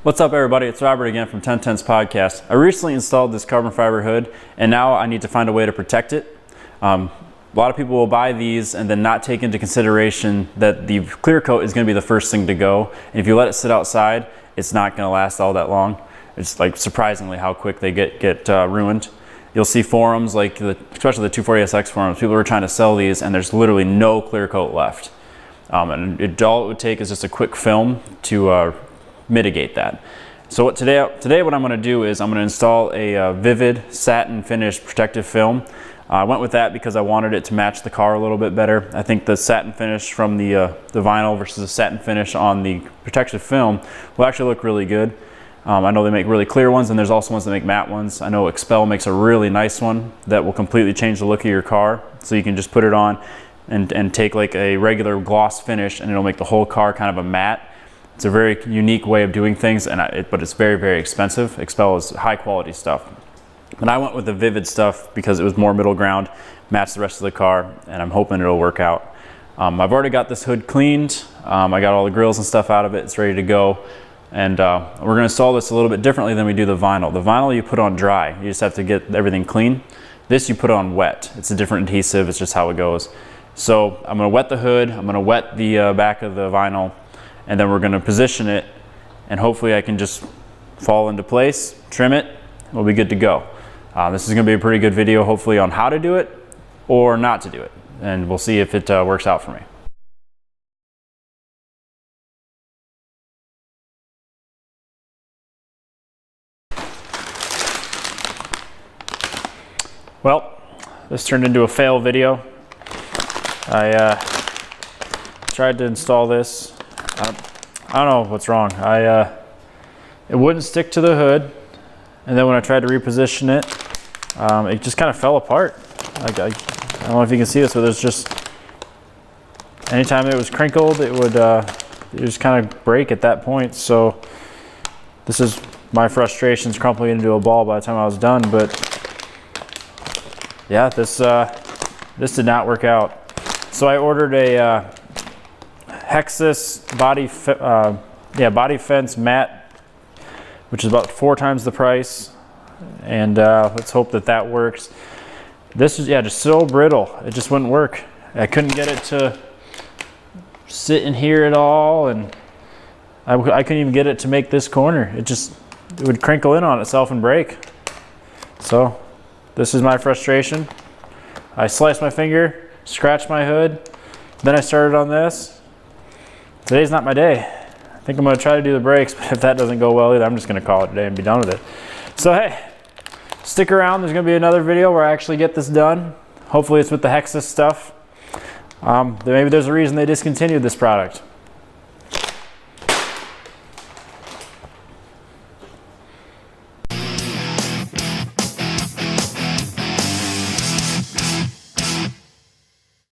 What's up everybody, it's Robert again from 1010's podcast. I recently installed this carbon fiber hood and now I need to find a way to protect it. A lot of people will buy these and then not take into consideration that the clear coat is going to be the first thing to go. And if you let it sit outside, it's not going to last all that long. It's like surprisingly how quick they get ruined. You'll see forums like, especially the 240SX forums, people are trying to sell these and there's literally no clear coat left. And all it would take is just a quick film to mitigate that. So today what I'm going to do is I'm going to install a Vvivid satin finish protective film. I went with that because I wanted it to match the car a little bit better. I think the satin finish from the vinyl versus the satin finish on the protective film will actually look really good. I know they make really clear ones and there's also ones that make matte ones. I know Expel makes a really nice one that will completely change the look of your car. So you can just put it on and take like a regular gloss finish and it'll make the whole car kind of a matte. It's a very unique way of doing things, but it's very, very expensive. Expel is high quality stuff. And I went with the Vvivid stuff because it was more middle ground, matched the rest of the car, and I'm hoping it'll work out. I've already got this hood cleaned. I got all the grills and stuff out of it. It's ready to go. And we're going to install this a little bit differently than we do the vinyl. The vinyl you put on dry. You just have to get everything clean. This you put on wet. It's a different adhesive. It's just how it goes. So I'm going to wet the hood. I'm going to wet the back of the vinyl. And then we're going to position it and hopefully I can just fall into place, trim it, we'll be good to go. This is going to be a pretty good video hopefully on how to do it or not to do it, and we'll see if it works out for me. Well, this turned into a fail video. I tried to install this. I don't know what's wrong. It wouldn't stick to the hood, and then when I tried to reposition it, it just kind of fell apart. I don't know if you can see this, but there's just, anytime it was crinkled, it would just kind of break at that point. So this is my frustrations crumpling into a ball by the time I was done. But yeah, this did not work out. So I ordered a Hexus body fence matte, which is about 4 times the price, and let's hope that works. This is just so brittle, it just wouldn't work. I couldn't get it to sit in here at all, and I couldn't even get it to make this corner. It would crinkle in on itself and break. So this is my frustration. I sliced my finger, scratched my hood, then I started on this. Today's not my day. I think I'm going to try to do the brakes, but if that doesn't go well either, I'm just going to call it a day and be done with it. So hey, stick around. There's going to be another video where I actually get this done. Hopefully it's with the Hexus stuff. Maybe there's a reason they discontinued this product.